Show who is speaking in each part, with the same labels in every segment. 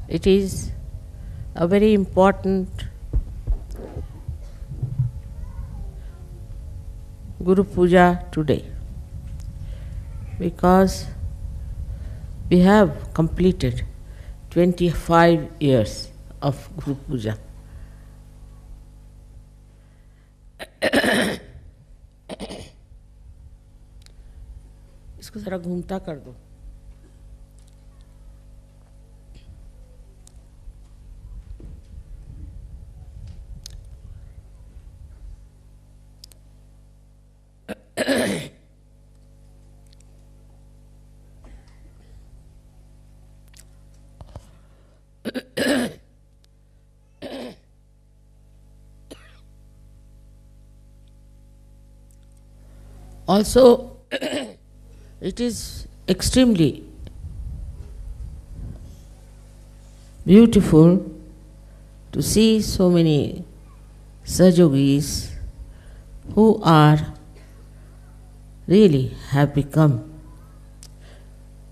Speaker 1: It is a very important Guru Puja today because we have completed 25 years of Guru Puja. इसको जरा घूमता कर दो. Also, it is extremely beautiful to see so many Sahajogis who are really have become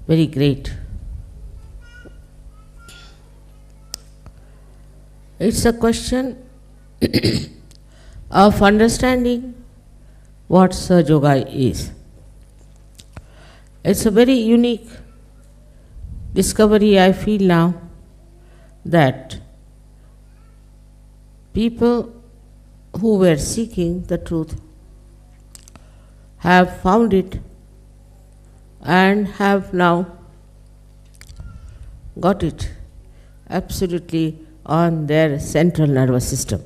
Speaker 1: very great. It's a question of understanding what Sahaja is. It's a very unique discovery I feel now that people who were seeking the truth have found it and have now got it absolutely on their central nervous system.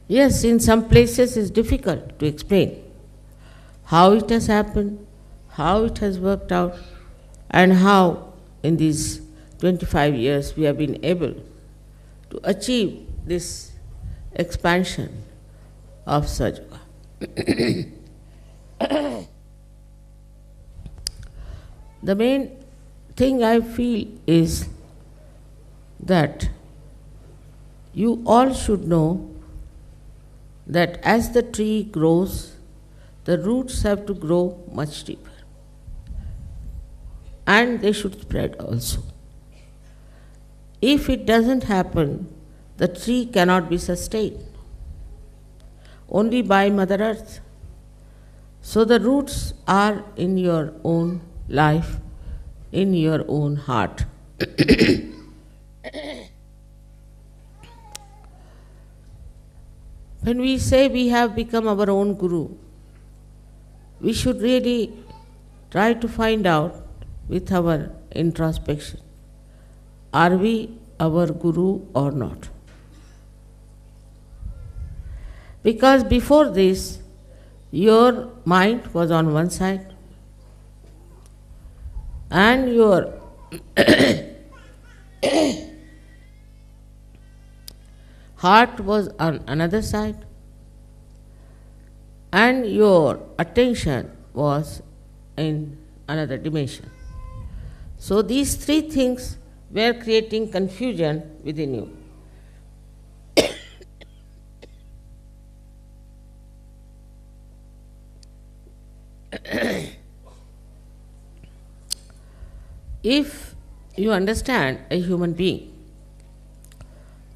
Speaker 1: Yes, in some places it's difficult to explain how it has happened, how it has worked out, and how in these 25 years we have been able to achieve this expansion of Sahaja. The main thing I feel is that you all should know that as the tree grows, the roots have to grow much deeper. And they should spread also. If it doesn't happen, the tree cannot be sustained only by Mother Earth. So the roots are in your own life, in your own heart. When we say we have become our own Guru, we should really try to find out with our introspection, are we our Guru or not? Because before this, your mind was on one side and your heart was on another side and your attention was in another dimension. So these three things were creating confusion within you. If you understand a human being,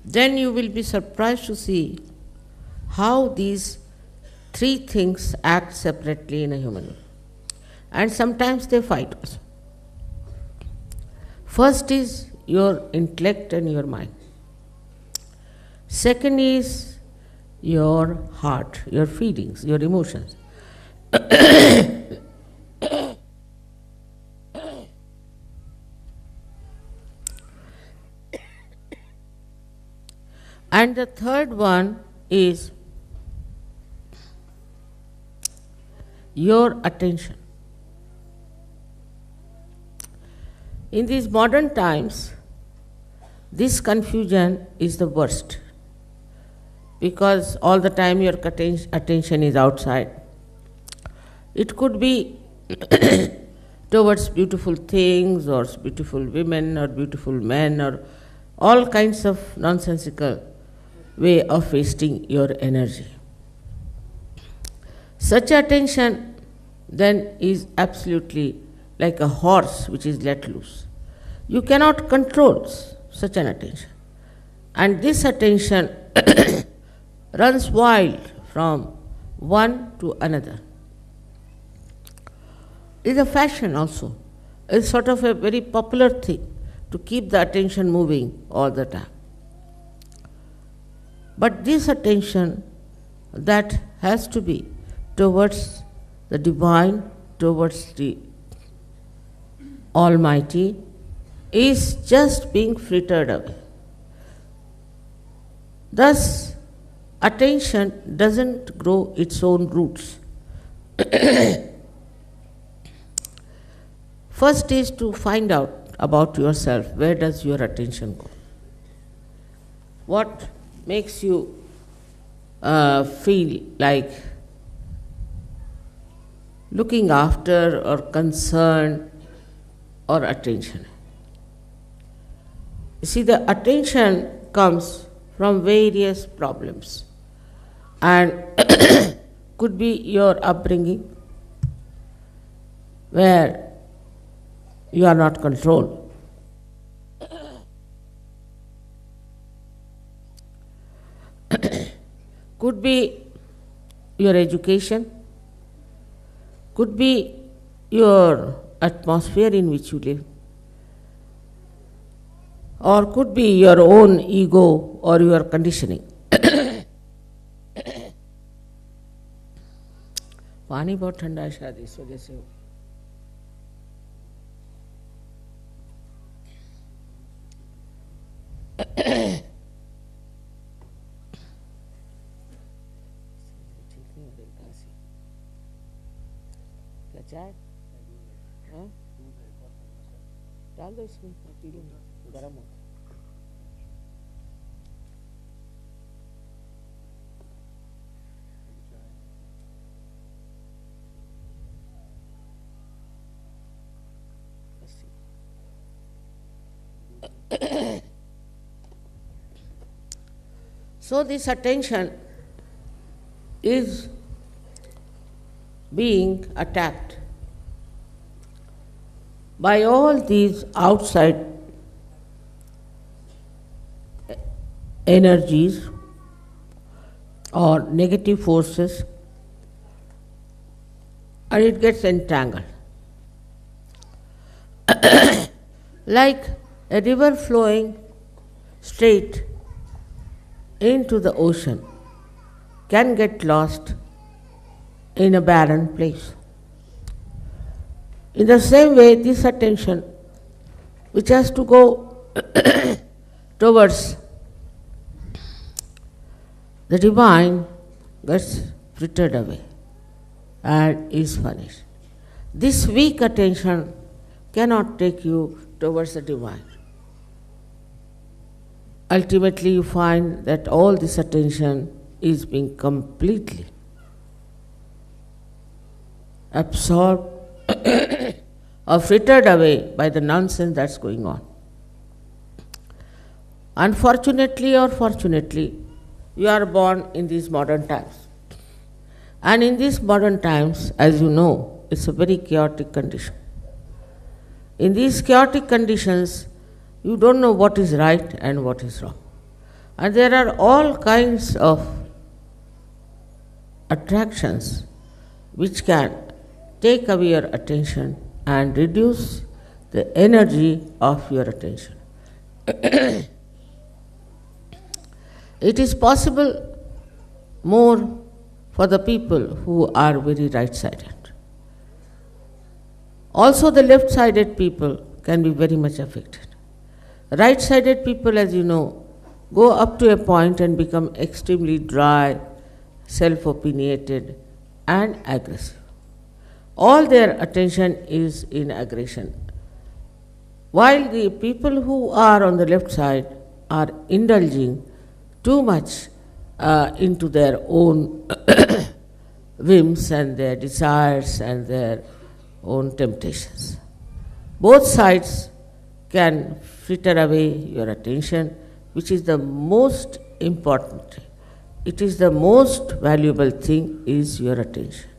Speaker 1: then you will be surprised to see how these three things act separately in a human being. And sometimes they fight also. First is your intellect and your mind. Second is your heart, your feelings, your emotions. And the third one is your attention. In these modern times, this confusion is the worst because all the time your attention is outside. It could be towards beautiful things or beautiful women or beautiful men or all kinds of nonsensical way of wasting your energy. Such attention then is absolutely like a horse which is let loose. You cannot control such an attention. And this attention runs wild from one to another. It's a fashion also. It's sort of a very popular thing to keep the attention moving all the time. But this attention that has to be towards the divine, towards the Almighty, is just being frittered away. Thus, attention doesn't grow its own roots. First is to find out about yourself. Where does your attention go? What makes you feel like looking after or concern or attention? You see, the attention comes from various problems and could be your upbringing where you are not controlled. Could be your education, could be your atmosphere in which you live, or could be your own ego or your conditioning. पानी बहुत ठंडा है शायद इस वजह से क्या चाय डाल दो इसमें पी लूँगा गर्म हो So this attention is being attacked by all these outside energies or negative forces, and it gets entangled. Like a river flowing straight into the ocean can get lost in a barren place. In the same way, this attention, which has to go towards the divine, gets frittered away and is punished. This weak attention cannot take you towards the divine. Ultimately, you find that all this attention is being completely absorbed or frittered away by the nonsense that's going on. Unfortunately or fortunately, you are born in these modern times. And in these modern times, as you know, it's a very chaotic condition. In these chaotic conditions, you don't know what is right and what is wrong. And there are all kinds of attractions which can take away your attention and reduce the energy of your attention. It is possible more for the people who are very right-sided. Also, the left-sided people can be very much affected. Right-sided people, as you know, go up to a point and become extremely dry, self-opinionated, and aggressive. All their attention is in aggression. While the people who are on the left side are indulging too much into their own whims and their desires and their own temptations. Both sides can fritter away your attention, which is the most important. It is the most valuable thing is your attention.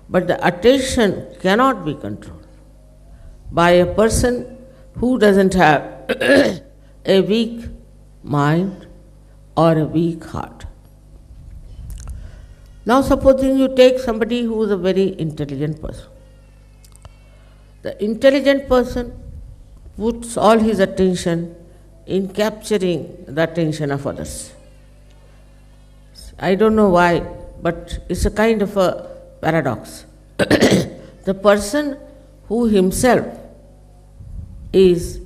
Speaker 1: But the attention cannot be controlled. by a person who doesn't have a weak mind or a weak heart. Now supposing you take somebody who is a very intelligent person. The intelligent person puts all his attention in capturing the attention of others. I don't know why, but it's a kind of a paradox. The person who himself is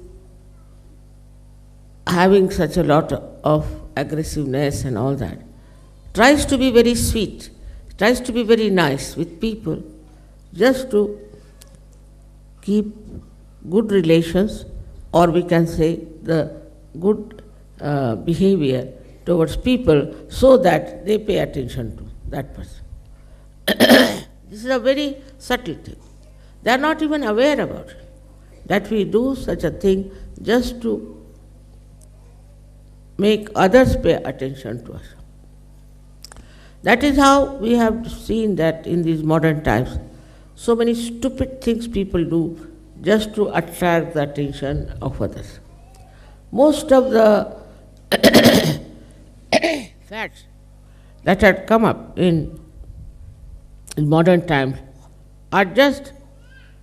Speaker 1: having such a lot of aggressiveness and all that, tries to be very sweet, tries to be very nice with people, just to keep good relations, or we can say the good behavior towards people, so that they pay attention to that person. This is a very subtle thing. They are not even aware about it, that we do such a thing just to make others pay attention to us. That is how we have seen that in these modern times, so many stupid things people do just to attract the attention of others. Most of the facts that had come up in modern times are just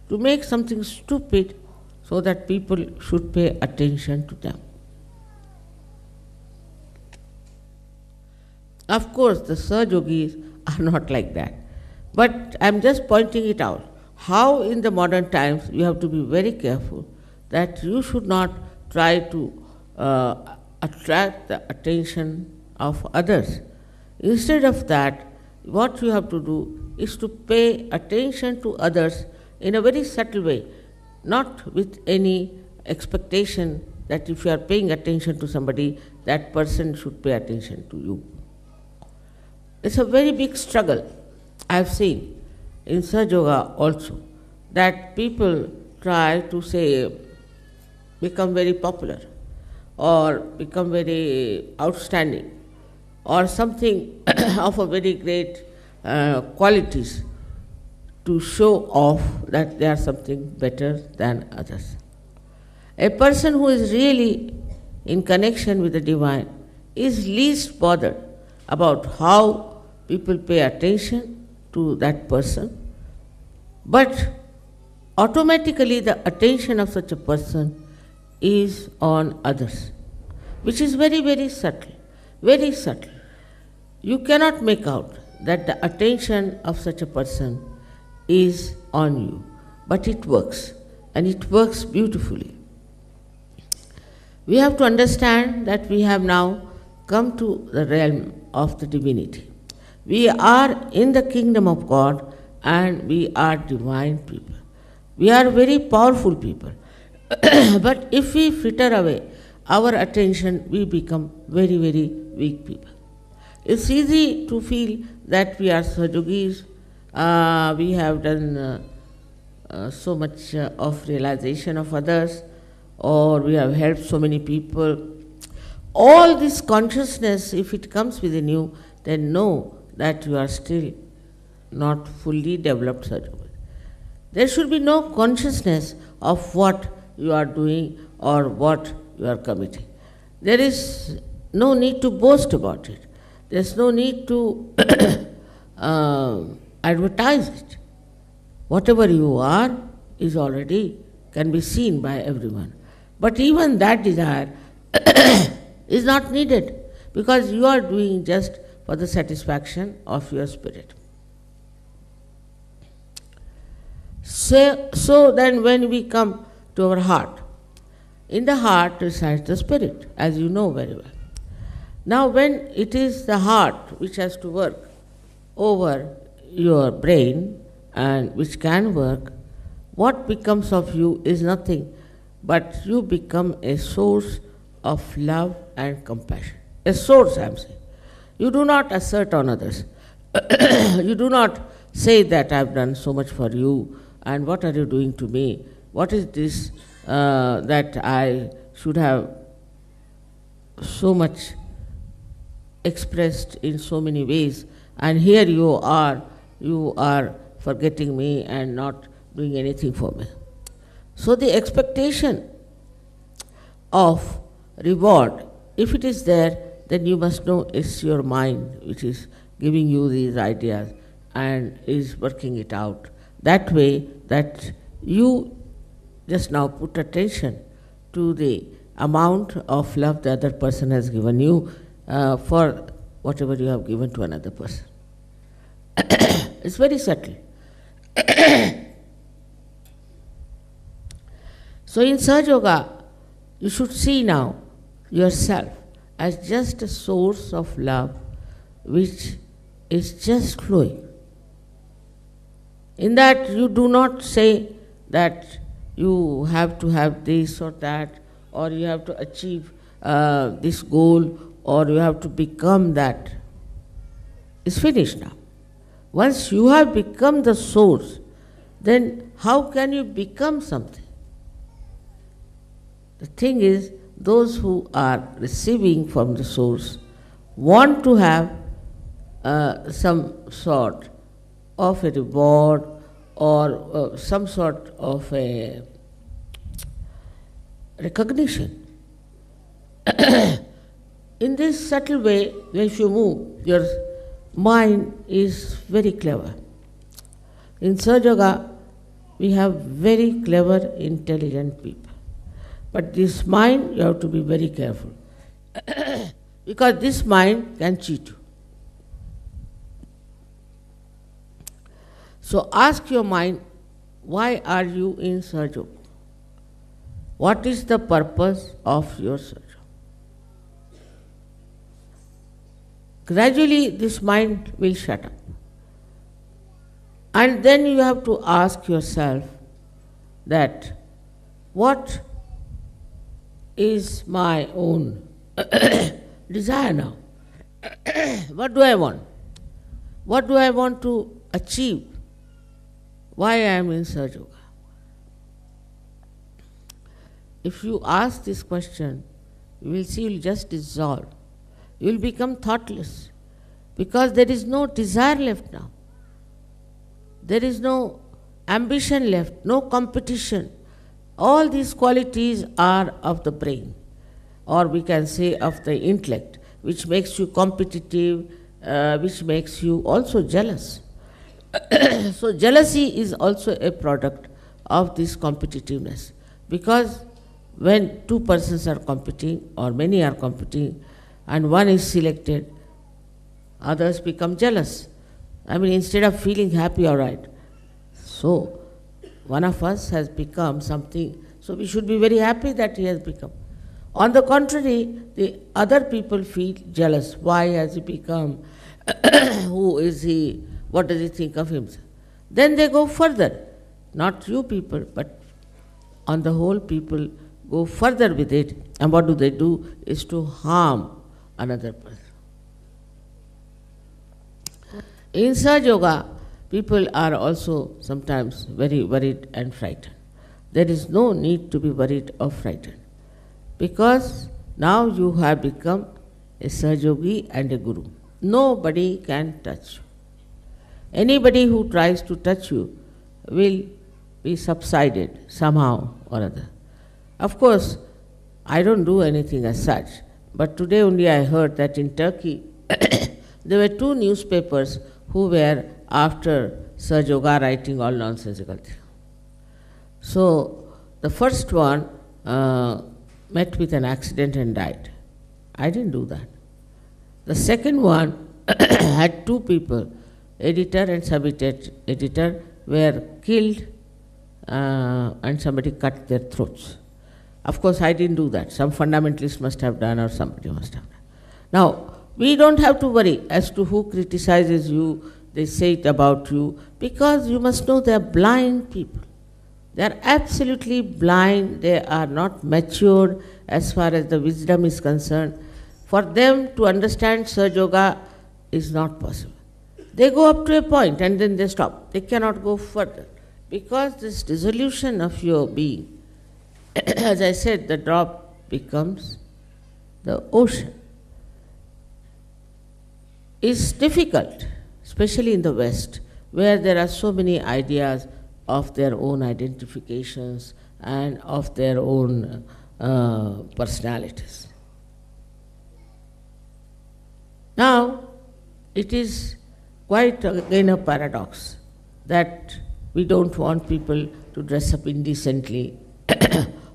Speaker 1: to make something stupid so that people should pay attention to them. Of course, the Sahaja-yogis are not like that. But I am just pointing it out, how in the modern times you have to be very careful that you should not try to attract the attention of others. Instead of that, what you have to do is to pay attention to others in a very subtle way, not with any expectation that if you are paying attention to somebody, that person should pay attention to you. It's a very big struggle I have seen in Sahaja Yoga also, that people try to say, become very popular or become very outstanding or something of a very great qualities to show off that they are something better than others. A person who is really in connection with the divine is least bothered about how people pay attention to that person, but automatically the attention of such a person is on others, which is very, very subtle, very subtle. You cannot make out that the attention of such a person is on you, but it works, and it works beautifully. We have to understand that we have now come to the realm of the divinity. We are in the kingdom of God, and we are divine people. We are very powerful people. But if we fritter away our attention, we become very, very weak people. It's easy to feel that we are Sahaja-yogis, we have done so much of realization of others, or we have helped so many people. All this consciousness, if it comes within you, then know that you are still not fully developed Sahaja-yogi. There should be no consciousness of what you are doing or what you are committing. There is no need to boast about it. There is no need to advertise it. Whatever you are is already can be seen by everyone. But even that desire is not needed, because you are doing just for the satisfaction of your spirit. So then when we come to our heart, in the heart resides the spirit, as you know very well. Now when it is the heart which has to work over your brain, and which can work, what becomes of you is nothing but you become a source of love and compassion. A source, I am saying. You do not assert on others. You do not say that I have done so much for you, and what are you doing to me? What is this that I should have so much expressed in so many ways, and here you are forgetting me and not doing anything for me. So the expectation of reward, if it is there, then you must know it's your mind which is giving you these ideas and is working it out. That way that you just now put attention to the amount of love the other person has given you for whatever you have given to another person. It's very subtle. So in Sahaja Yoga, you should see now yourself as just a source of love which is just flowing. In that you do not say that you have to have this or that, or you have to achieve this goal, or you have to become that. It's finished now. Once you have become the source, then how can you become something? The thing is, those who are receiving from the source want to have some sort of a reward or some sort of a recognition. In this subtle way, if you move, your mind is very clever. In Sahaja Yoga, we have very clever, intelligent people. But this mind, you have to be very careful. Because this mind can cheat you. So ask your mind, why are you in Sahaja Yoga? What is the purpose of your Sahaja Yoga? Gradually this mind will shut up. And then you have to ask yourself that what is my own desire now? What do I want? What do I want to achieve? Why I am in Sahaja Yoga? If you ask this question, you will see you will just dissolve. You will become thoughtless because there is no desire left now. There is no ambition left, no competition. All these qualities are of the brain, or we can say of the intellect, which makes you competitive, which makes you also jealous. So jealousy is also a product of this competitiveness, because when two persons are competing or many are competing and one is selected, others become jealous. I mean, instead of feeling happy, all right. So one of us has become something, so we should be very happy that he has become. On the contrary, the other people feel jealous. Why has he become? Who is he? What does he think of himself? Then they go further. Not you people, but on the whole people go further with it. And what do they do? Is to harm another person. In Sahaja Yoga, people are also sometimes very worried and frightened. There is no need to be worried or frightened, because now you have become a Sahajogi and a Guru. Nobody can touch you. Anybody who tries to touch you will be subsided somehow or other. Of course, I don't do anything as such, but today only I heard that in Turkey there were two newspapers who were after Sahaja Yoga writing all nonsensical things. So the first one met with an accident and died. I didn't do that. The second one had two people, editor and sub-editor, were killed and somebody cut their throats. Of course, I didn't do that. Some fundamentalist must have done, or somebody must have done. Now, we don't have to worry as to who criticizes you, they say it about you, because you must know they are blind people. They are absolutely blind, they are not matured as far as the wisdom is concerned. For them to understand Sahaja Yoga is not possible. They go up to a point and then they stop. They cannot go further, because this dissolution of your being, as I said, the drop becomes the ocean. It's difficult, especially in the West, where there are so many ideas of their own identifications and of their own personalities. Now, it is quite again a paradox that we don't want people to dress up indecently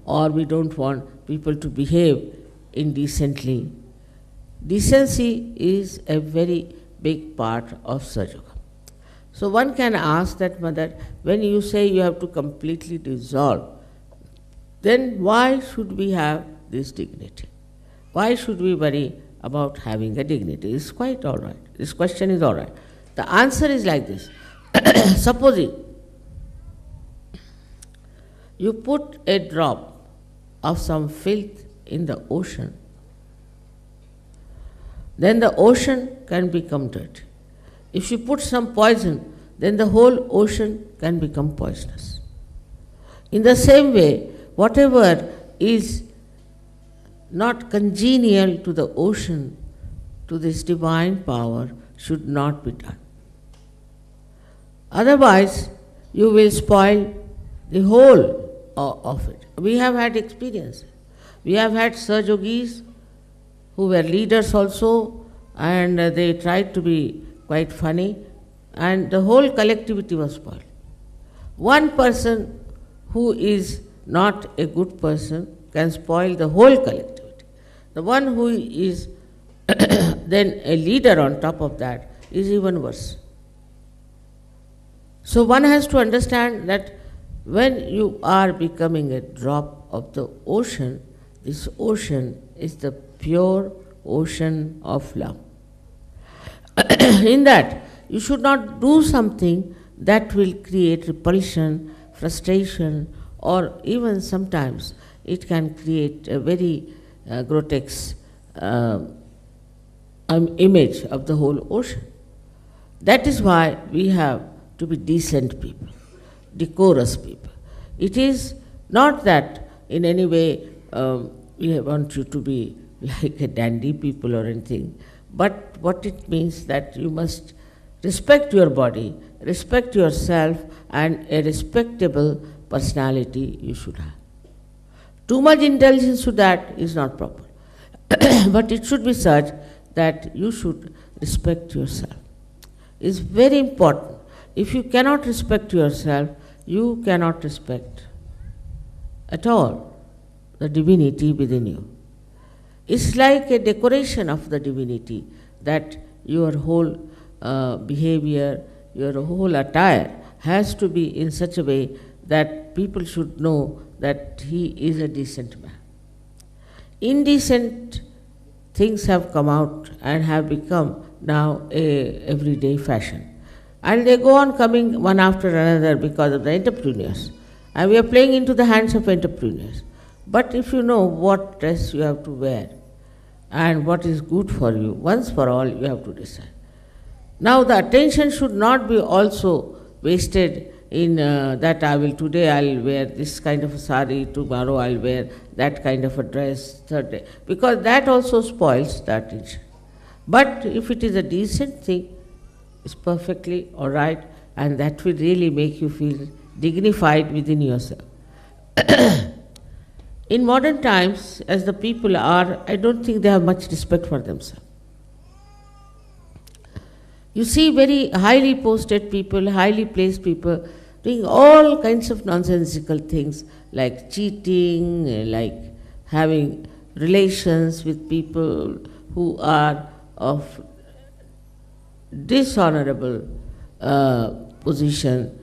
Speaker 1: or we don't want people to behave indecently. Decency is a very big part of Sahaja Yoga. So one can ask that, Mother, when you say you have to completely dissolve, then why should we have this dignity? Why should we worry about having a dignity? It's quite all right. This question is all right. The answer is like this. Supposing you put a drop of some filth in the ocean, then the ocean can become dirty. If you put some poison, then the whole ocean can become poisonous. In the same way, whatever is not congenial to the ocean, to this divine power, should not be done. Otherwise, you will spoil the whole of it. We have had experience. We have had Sahaja Yogis who were leaders also, and they tried to be quite funny, and the whole collectivity was spoiled. One person who is not a good person can spoil the whole collectivity. The one who is then a leader on top of that is even worse. So one has to understand that when you are becoming a drop of the ocean, this ocean is the pure ocean of love. In that, you should not do something that will create repulsion, frustration, or even sometimes it can create a very grotesque image of the whole ocean. That is why we have to be decent people, decorous people. It is not that in any way we want you to be like a dandy people or anything, but what it means that you must respect your body, respect yourself, and a respectable personality you should have. Too much indulgence to that is not proper. But it should be such that you should respect yourself. It's very important. If you cannot respect yourself, you cannot respect at all the divinity within you. It's like a decoration of the divinity that your whole behavior, your whole attire has to be in such a way that people should know that he is a decent man. Indecent things have come out and have become now a everyday fashion. And they go on coming one after another because of the entrepreneurs. And we are playing into the hands of entrepreneurs. But if you know what dress you have to wear and what is good for you, once for all you have to decide. Now the attention should not be also wasted in that today I'll wear this kind of a sari, tomorrow I'll wear that kind of a dress, third day, because that also spoils the attention. But if it is a decent thing, it's perfectly all right, and that will really make you feel dignified within yourself. In modern times, as the people are, I don't think they have much respect for themselves. You see very highly posted people, highly placed people doing all kinds of nonsensical things like cheating, like having relations with people who are of dishonorable position.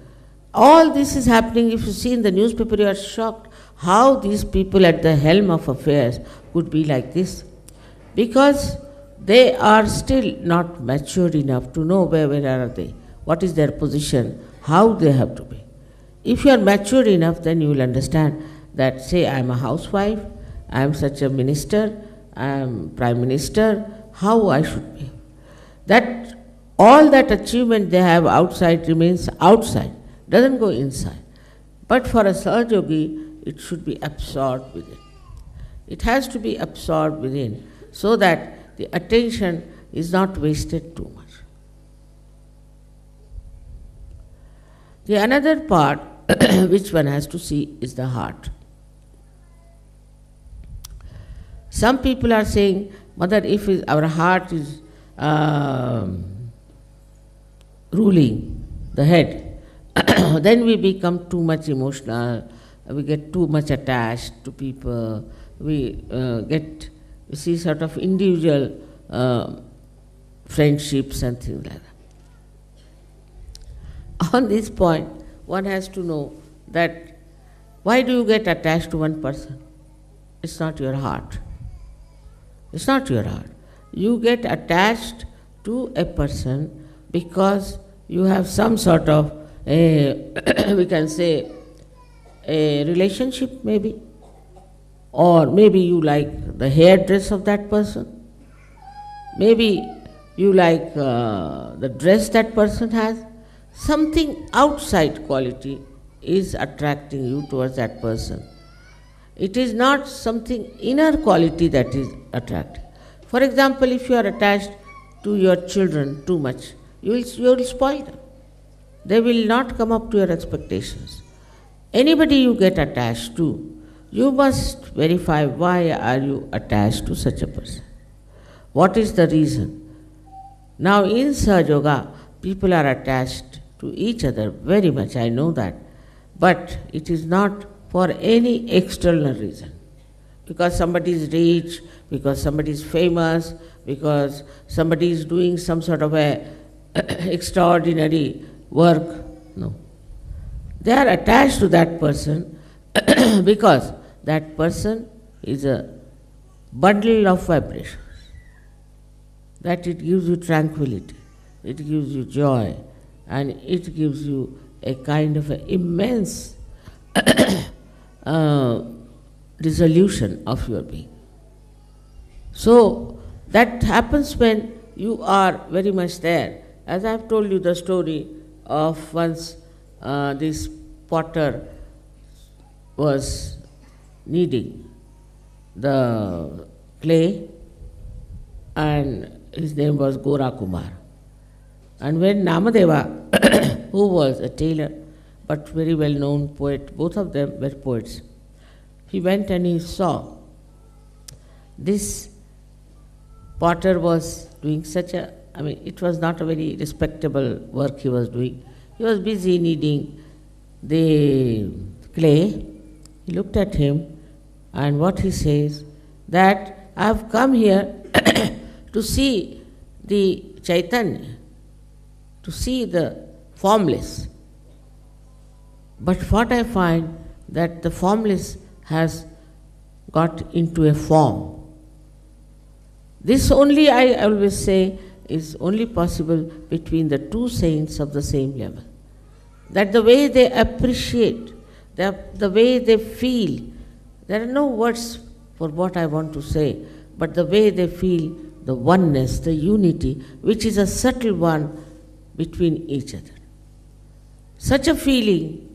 Speaker 1: All this is happening. If you see in the newspaper, you are shocked how these people at the helm of affairs could be like this, because they are still not matured enough to know where are they, what is their position, how they have to be. If you are mature enough, then you will understand that, say, I am a housewife, I am such a minister, I am prime minister, how I should be. That all that achievement they have outside remains outside, doesn't go inside. But for a Sahaja Yogi, it should be absorbed within. It has to be absorbed within so that the attention is not wasted too much. The another part which one has to see is the heart. Some people are saying, Mother, if our heart is ruling the head, then we become too much emotional, we get too much attached to people, we see sort of individual friendships and things like that. On this point, one has to know that why do you get attached to one person? It's not your heart. It's not your heart. You get attached to a person because you have some sort of we can say a relationship maybe, or maybe you like the hairdress of that person, maybe you like the dress that person has. Something outside quality is attracting you towards that person. It is not something inner quality that is attractive. For example, if you are attached to your children too much, you will spoil them. They will not come up to your expectations. Anybody you get attached to, you must verify why are you attached to such a person. What is the reason? Now in Sahaja Yoga, people are attached to each other very much, I know that. But it is not for any external reason. Because somebody is rich, because somebody is famous, because somebody is doing some sort of a extraordinary work. No. They are attached to that person because that person is a bundle of vibrations. That it gives you tranquility, it gives you joy, and it gives you a kind of an immense resolution of your being. So that happens when you are very much there. As I have told you the story of once this potter was kneading the clay, and his name was Gora Kumar. And when Namadeva, who was a tailor but very well known poet, both of them were poets, he went and he saw this potter was doing such a, it was not a very respectable work he was doing. He was busy kneading the clay. He looked at him, and what he says, that I have come here to see the Chaitanya, to see the formless. But what I find, that the formless has got into a form. This only, I always say, is only possible between the two saints of the same level. That the way they appreciate, the way they feel, there are no words for what I want to say, but the way they feel the oneness, the unity, which is a subtle one between each other. Such a feeling,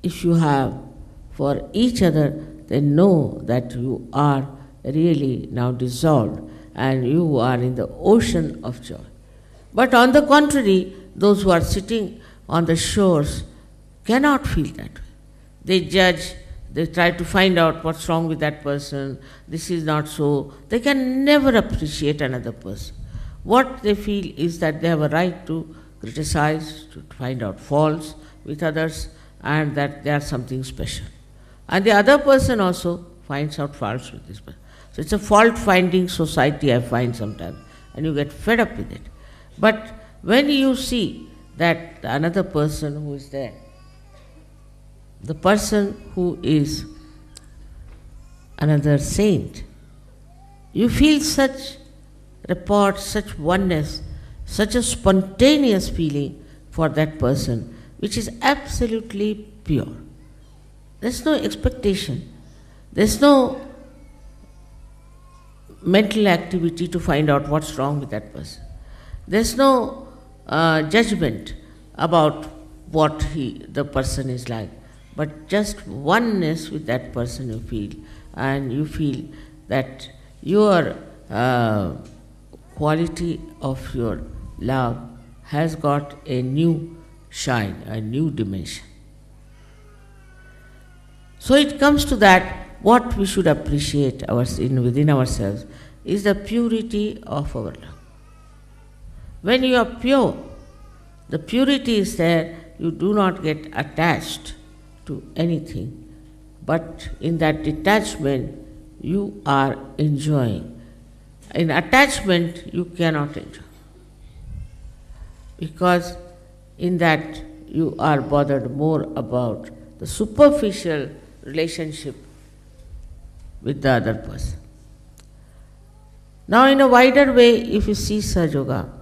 Speaker 1: if you have for each other, then know that you are really now dissolved and you are in the ocean of joy. But on the contrary, those who are sitting on the shores cannot feel that way. They judge, they try to find out what's wrong with that person, this is not so. They can never appreciate another person. What they feel is that they have a right to criticize, to find out faults with others, and that they are something special. And the other person also finds out faults with this person. So it's a fault-finding society, I find sometimes, and you get fed up with it. But when you see that another person who is there, the person who is another saint, you feel such rapport, such oneness, such a spontaneous feeling for that person, which is absolutely pure. There's no expectation. There's no mental activity to find out what's wrong with that person. There's no judgment about what the person is like, but just oneness with that person you feel, and you feel that your quality of your love has got a new shine, a new dimension. So it comes to that, what we should appreciate within ourselves is the purity of our love. When you are pure, the purity is there, you do not get attached to anything, but in that detachment you are enjoying. In attachment you cannot enjoy, because in that you are bothered more about the superficial relationship with the other person. Now, in a wider way, if you see Sahaja Yoga,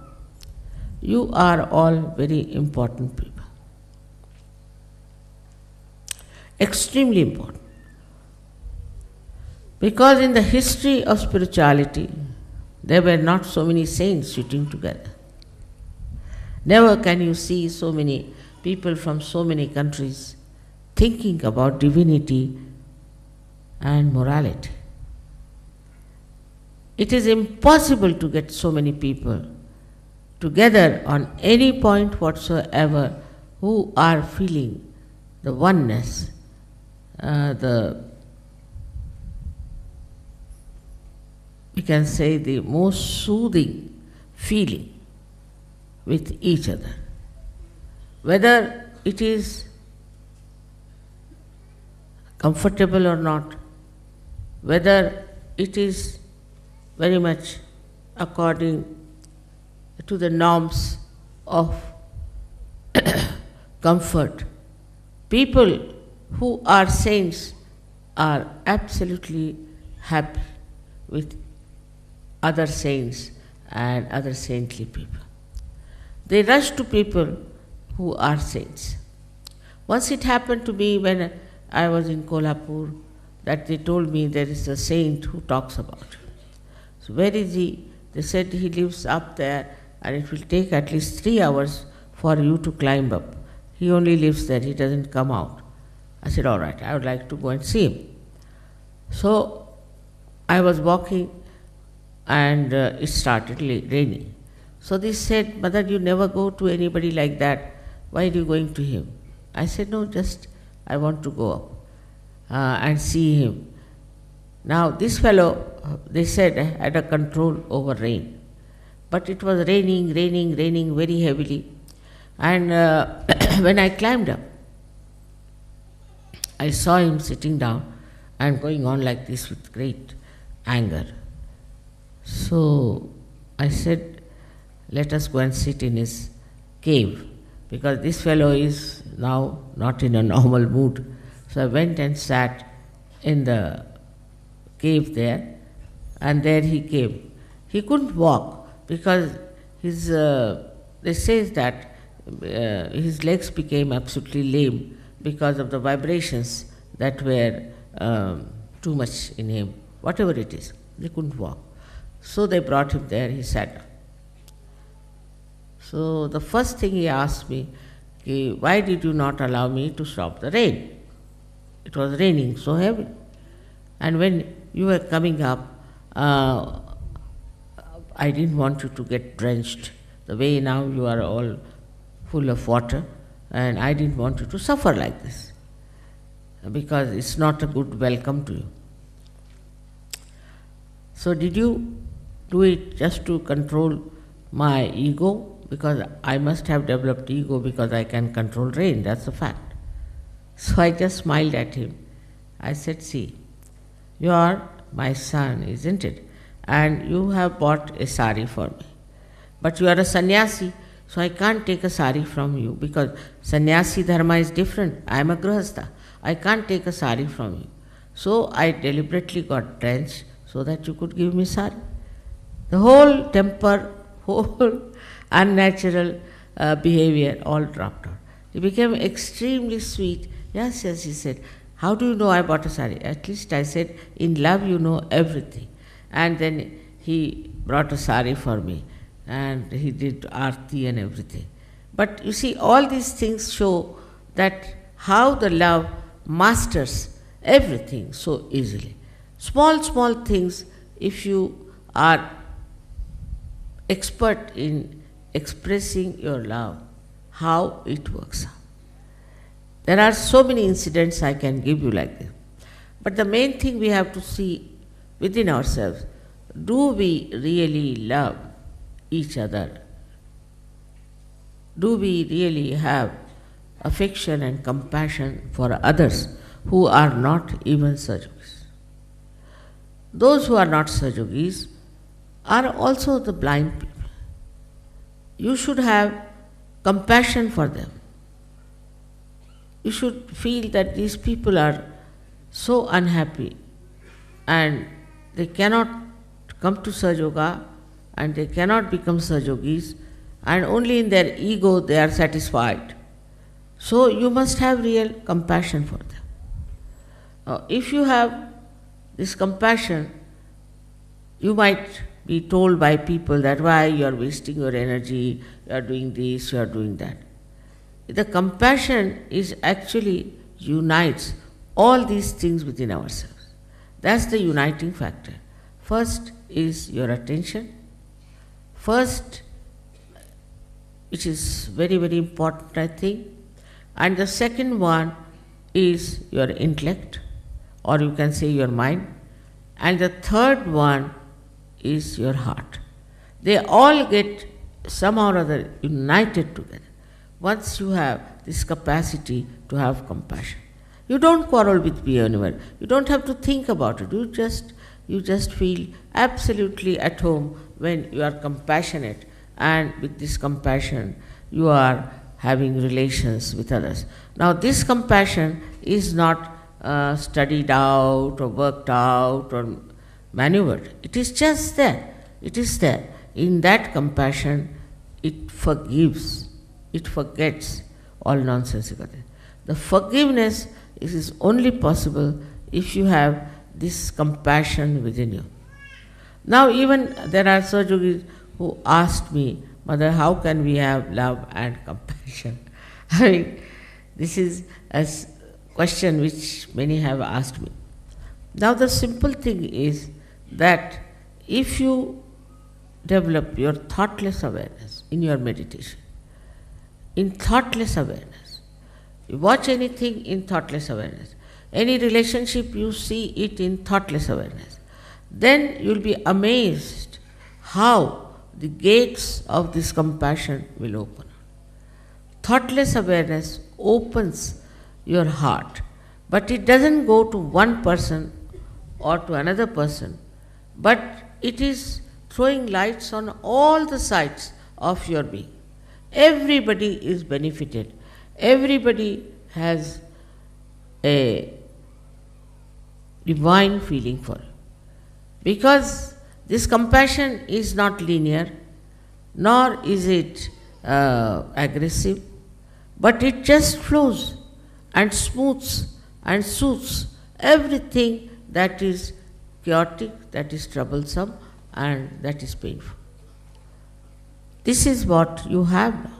Speaker 1: you are all very important people. Extremely important. Because in the history of spirituality, there were not so many saints sitting together. Never can you see so many people from so many countries thinking about divinity and morality. It is impossible to get so many people together on any point whatsoever who are feeling the oneness, we can say the most soothing feeling with each other. Whether it is comfortable or not, whether it is very much according to the norms of comfort. People who are saints are absolutely happy with other saints and other saintly people. They rush to people who are saints. Once it happened to me when I was in Kolhapur, that they told me there is a saint who talks about it. So where is he? They said he lives up there and it will take at least 3 hours for you to climb up. He only lives there, he doesn't come out. I said, all right, I would like to go and see him. So I was walking and it started raining. So they said, Mother, you never go to anybody like that. Why are you going to him? I said, no, just I want to go up and see him. Now this fellow, they said, had a control over rain. But it was raining very heavily. And when I climbed up, I saw him sitting down and going on like this with great anger. So I said, let us go and sit in his cave, because this fellow is now not in a normal mood. So I went and sat in the cave there, and there he came. He couldn't walk because his, they say that his legs became absolutely lame because of the vibrations that were too much in him. Whatever it is, they couldn't walk. So they brought him there, he sat down. So the first thing he asked me, why did you not allow me to stop the rain? It was raining so heavy. And when you were coming up, I didn't want you to get drenched. The way now you are all full of water, and I didn't want you to suffer like this, because it's not a good welcome to you. So did you do it just to control my ego? Because I must have developed ego because I can control rain, that's a fact. So I just smiled at him. I said, see, you are my son, isn't it? And you have bought a sari for me. But you are a sannyasi, so I can't take a sari from you, because sannyasi dharma is different. I am a grihastha. I can't take a sari from you. So I deliberately got drenched so that you could give me sari. The whole temper, whole unnatural behavior all dropped out. He became extremely sweet. Yes, yes, he said, how do you know I bought a sari? At least I said, in love you know everything. And then he brought a sari for me, and he did aarti and everything. But you see, all these things show that how the love masters everything so easily. Small, small things, if you are expert in expressing your love, how it works out. There are so many incidents I can give you like this. But the main thing we have to see within ourselves, do we really love each other? Do we really have affection and compassion for others who are not even Sahaja-yogis? Those who are not Sahaja-yogis are also the blind people. You should have compassion for them. You should feel that these people are so unhappy and they cannot come to Sahaja Yoga and they cannot become Sahaja Yogis, and only in their ego they are satisfied. So you must have real compassion for them. If you have this compassion, you might be told by people that why you are wasting your energy, you are doing this, you are doing that. The compassion is actually unites all these things within ourselves. That's the uniting factor. First is your attention. First, which is very, very important, I think. And the second one is your intellect, or you can say your mind. And the third one is your heart. They all get somehow or other united together. Once you have this capacity to have compassion, you don't quarrel with anyone. You don't have to think about it. You just feel absolutely at home when you are compassionate, and with this compassion you are having relations with others. Now this compassion is not studied out or worked out or maneuvered. It is just there. It is there. In that compassion, it forgives. It forgets all nonsensical things. The forgiveness is only possible if you have this compassion within you. Now even there are Sahaja Yogis who asked me, Mother, how can we have love and compassion? I mean, this is a question which many have asked me. Now the simple thing is that if you develop your thoughtless awareness in your meditation, in thoughtless awareness, you watch anything in thoughtless awareness, any relationship you see it in thoughtless awareness, then you will be amazed how the gates of this compassion will open. Thoughtless awareness opens your heart, but it doesn't go to one person or to another person, but it is throwing lights on all the sides of your being. Everybody is benefited. Everybody has a divine feeling for it. Because this compassion is not linear, nor is it aggressive, but it just flows and smooths and soothes everything that is chaotic, that is troublesome, and that is painful. This is what you have now.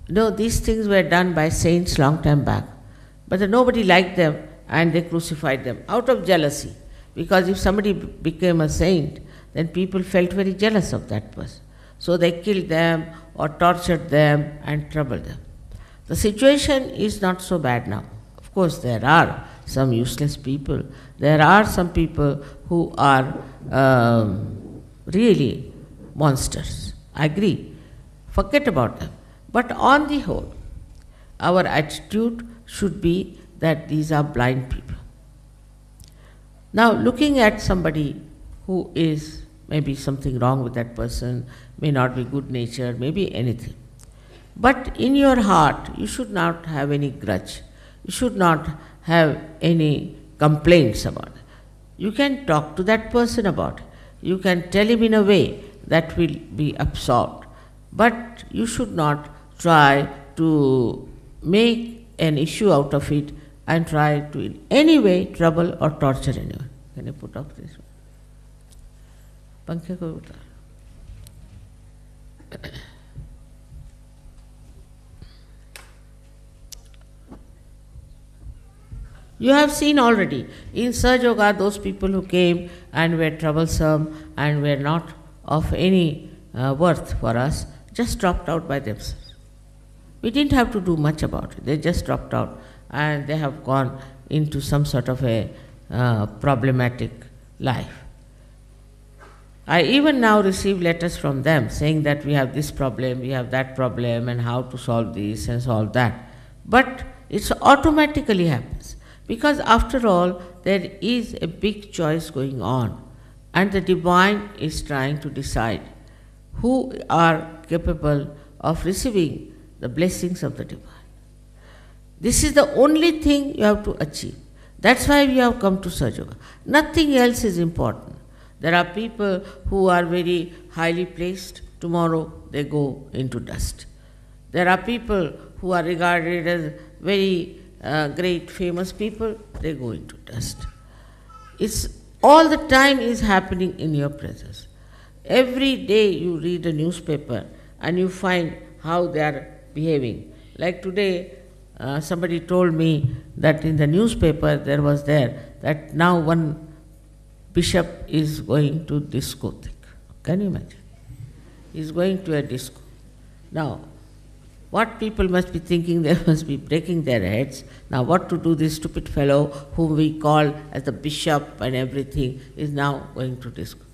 Speaker 1: No, these things were done by saints long time back, but nobody liked them and they crucified them out of jealousy. Because if somebody became a saint, then people felt very jealous of that person. So they killed them or tortured them and troubled them. The situation is not so bad now. Of course, there are some useless people. There are some people who are really monsters. I agree. Forget about them. But on the whole, our attitude should be that these are blind people. Now, looking at somebody who is maybe something wrong with that person, may not be good natured, maybe anything. But in your heart, you should not have any grudge. You should not have any complaints about it. You can talk to that person about it. You can tell him in a way that will be absorbed. But you should not try to make an issue out of it and try to in any way trouble or torture anyone. Can you put up this one? Pankhe ko utar. You have seen already in Sahaja Yoga those people who came and were troublesome and were not of any worth for us just dropped out by themselves. We didn't have to do much about it. They just dropped out and they have gone into some sort of a problematic life. I even now receive letters from them saying that we have this problem, we have that problem, and how to solve this and solve that. But it automatically happens, because after all, there is a big choice going on, and the divine is trying to decide who are capable of receiving the blessings of the divine. This is the only thing you have to achieve. That's why we have come to Sahaja Yoga. Nothing else is important. There are people who are very highly placed, tomorrow they go into dust. There are people who are regarded as very great famous people, they go into dust. It's all the time is happening in your presence. Every day you read a newspaper and you find how they are behaving. Like today, somebody told me that in the newspaper there was that now one bishop is going to discotheque. Can you imagine? He is going to a disco. Now, what people must be thinking, they must be breaking their heads. Now what to do, this stupid fellow whom we call as the bishop and everything is now going to disco.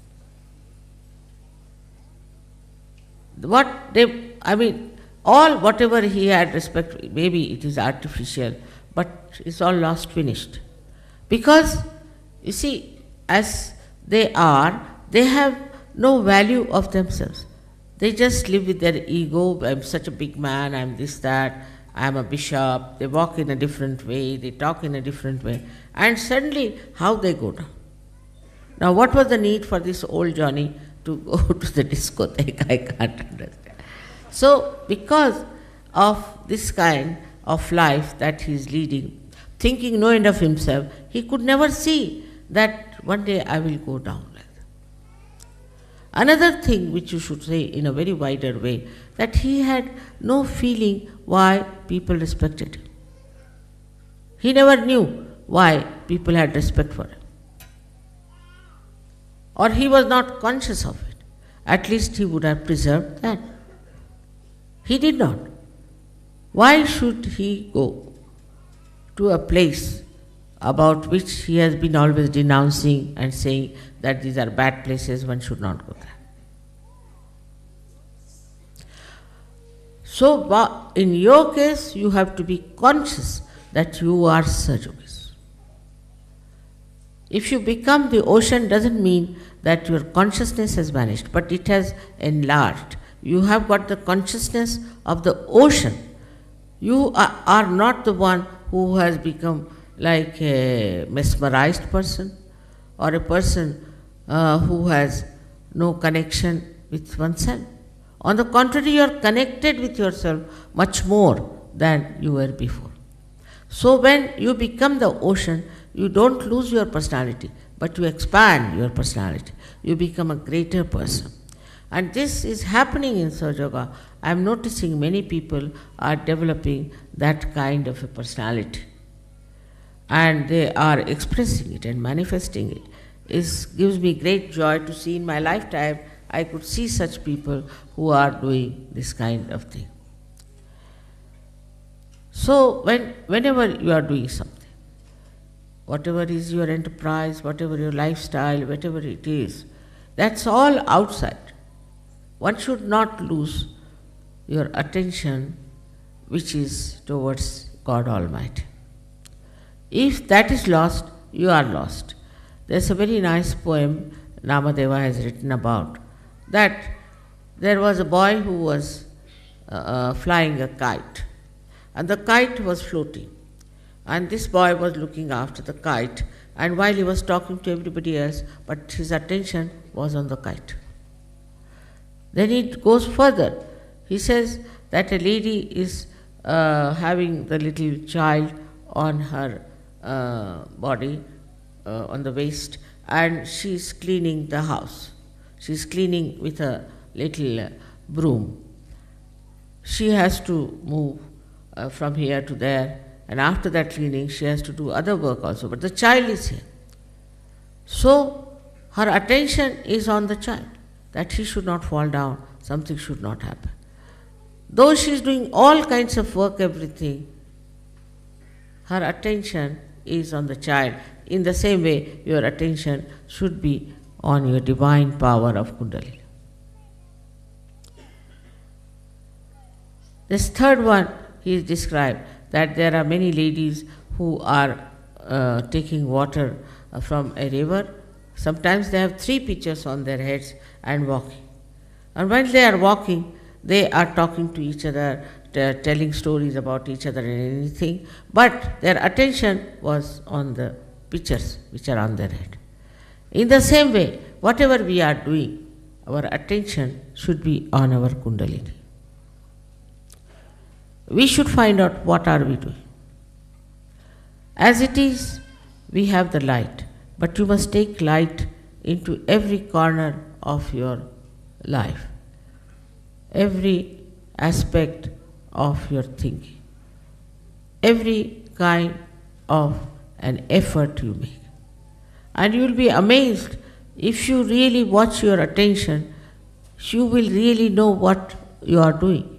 Speaker 1: Whatever he had respect, maybe it is artificial, but it's all lost, finished. Because, you see, as they have no value of themselves. They just live with their ego. I'm such a big man, I'm this, that, I'm a bishop. They walk in a different way, they talk in a different way. And suddenly, how they go down? Now, what was the need for this old Johnny to go to the discotheque? I can't understand. So, because of this kind of life that he is leading, thinking no end of himself, he could never see that one day I will go down like that. Another thing which you should say in a very wider way, that he had no feeling why people respected him. He never knew why people had respect for him. Or he was not conscious of it. At least he would have preserved that. He did not. Why should he go to a place about which he has been always denouncing and saying that these are bad places, one should not go there? So, in your case, you have to be conscious that you are Sahaja Yogis. If you become the ocean, doesn't mean that your consciousness has vanished, but it has enlarged. You have got the consciousness of the ocean. You are not the one who has become like a mesmerized person or a person who has no connection with oneself. On the contrary, you are connected with yourself much more than you were before. So when you become the ocean, you don't lose your personality, but you expand your personality. You become a greater person. And this is happening in Sahaja Yoga. I am noticing many people are developing that kind of a personality. And they are expressing it and manifesting it. It gives me great joy to see in my lifetime, I could see such people who are doing this kind of thing. So, whenever you are doing something, whatever is your enterprise, whatever your lifestyle, whatever it is, that's all outside. One should not lose your attention which is towards God Almighty. If that is lost, you are lost. There's a very nice poem Namadeva has written about that there was a boy who was flying a kite, and the kite was floating, and this boy was looking after the kite, and while he was talking to everybody else, but his attention was on the kite. Then it goes further. He says that a lady is having the little child on her body, on the waist, and she is cleaning the house. She is cleaning with a little broom. She has to move from here to there, and after that cleaning she has to do other work also, but the child is here. So her attention is on the child, that he should not fall down, something should not happen. Though she is doing all kinds of work, everything, her attention is on the child, in the same way your attention should be on your divine power of Kundalini. This third one, he is described that there are many ladies who are taking water from a river. Sometimes they have 3 pitchers on their heads and walking. And while they are walking, they are talking to each other, telling stories about each other and anything, but their attention was on the pitchers which are on their head. In the same way, whatever we are doing, our attention should be on our Kundalini. We should find out what are we doing. As it is, we have the light, but you must take light into every corner of your life, every aspect of your thinking, every kind of an effort you make. And you will be amazed if you really watch your attention, you will really know what you are doing.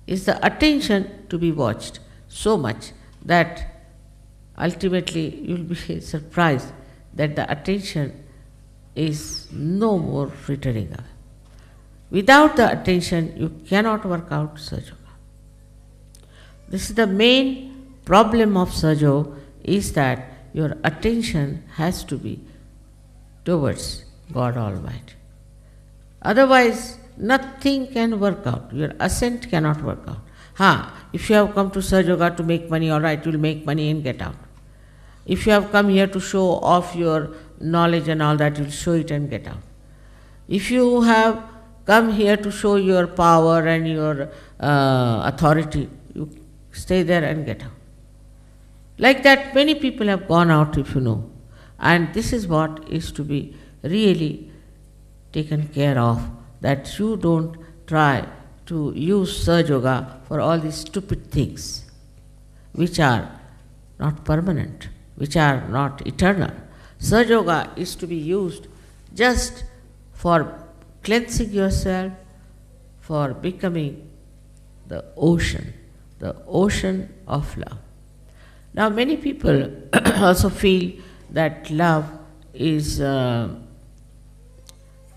Speaker 1: It's the attention to be watched so much that ultimately you will be surprised that the attention is no more frittering away. Without the attention, you cannot work out Sahaja Yoga. This is the main problem of Sahaja Yoga, is that your attention has to be towards God Almighty. Otherwise, nothing can work out. Your ascent cannot work out. If you have come to Sahaja Yoga to make money, all right, you will make money and get out. If you have come here to show off your knowledge and all that, you will show it and get out. If you have come here to show your power and your authority, you stay there and get out. Like that, many people have gone out, if you know. And this is what is to be really taken care of, that you don't try to use Sahaja Yoga for all these stupid things which are not permanent, which are not eternal. Sahaja Yoga is to be used just for cleansing yourself, for becoming the ocean of love. Now, many people also feel that love is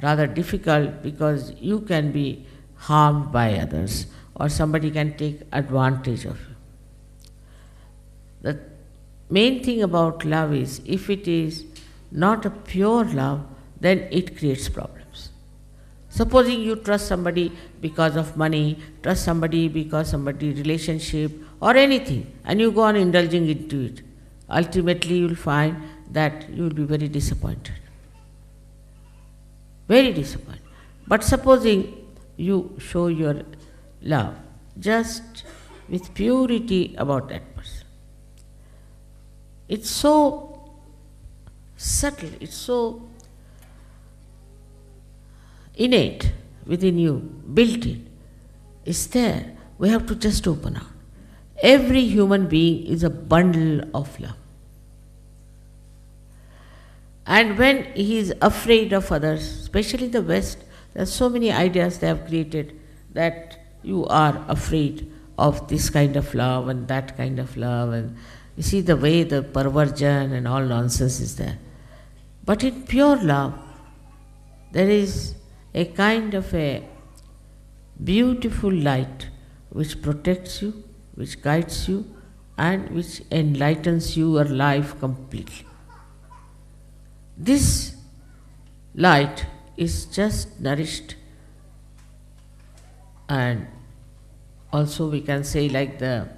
Speaker 1: rather difficult because you can be harmed by others or somebody can take advantage of you. The main thing about love is, if it is not a pure love, then it creates problems. Supposing you trust somebody because of money, trust somebody because somebody relationship or anything, and you go on indulging into it, ultimately you will find that you will be very disappointed. Very disappointed. But supposing you show your love just with purity about that person, it's so subtle, it's so innate within you, built in, it's there. We have to just open out. Every human being is a bundle of love. And when he is afraid of others, especially the West, there are so many ideas they have created that you are afraid of this kind of love and that kind of love, and you see the way the perversion and all nonsense is there. But in pure love, there is a kind of a beautiful light which protects you, which guides you, and which enlightens your life completely. This light is just nourished, and also we can say, like the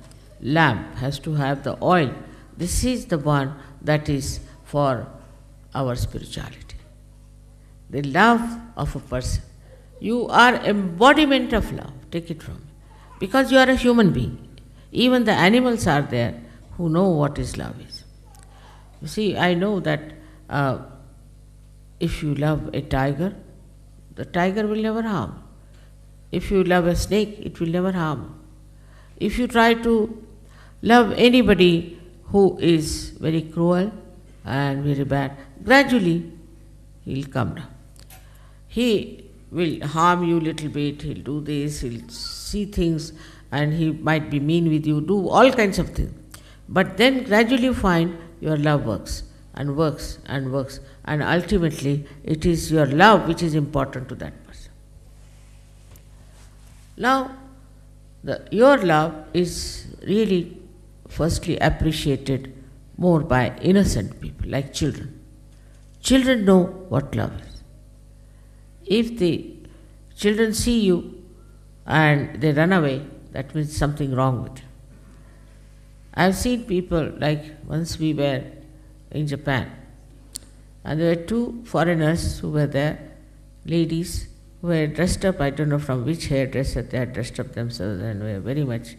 Speaker 1: lamp has to have the oil. This is the one that is for our spirituality. The love of a person. You are embodiment of love, take it from me. Because you are a human being. Even the animals are there who know what is love is. You see, I know that if you love a tiger, the tiger will never harm. If you love a snake, it will never harm. If you try to love anybody who is very cruel and very bad, gradually he will come down. He will harm you little bit, he'll do this, he'll see things, and he might be mean with you, do all kinds of things. But then gradually you find your love works and works and works, and ultimately it is your love which is important to that person. Now, your love is really firstly appreciated more by innocent people like children. Children know what love is. If the children see you and they run away, that means something wrong with you. I've seen people, like once we were in Japan, and there were two foreigners who were there, ladies who were dressed up, I don't know from which hairdresser they had dressed up themselves, and were very much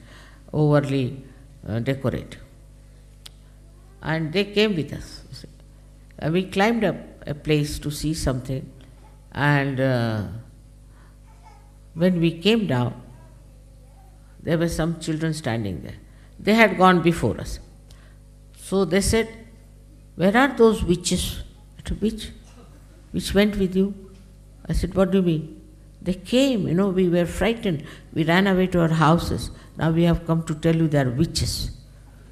Speaker 1: overly decorated. And they came with us. And we climbed up a place to see something, and when we came down, there were some children standing there. They had gone before us. So they said, "Where are those witches?" I said, "Which went with you?" I said, "What do you mean?" "They came, we were frightened. We ran away to our houses. Now we have come to tell you they are witches."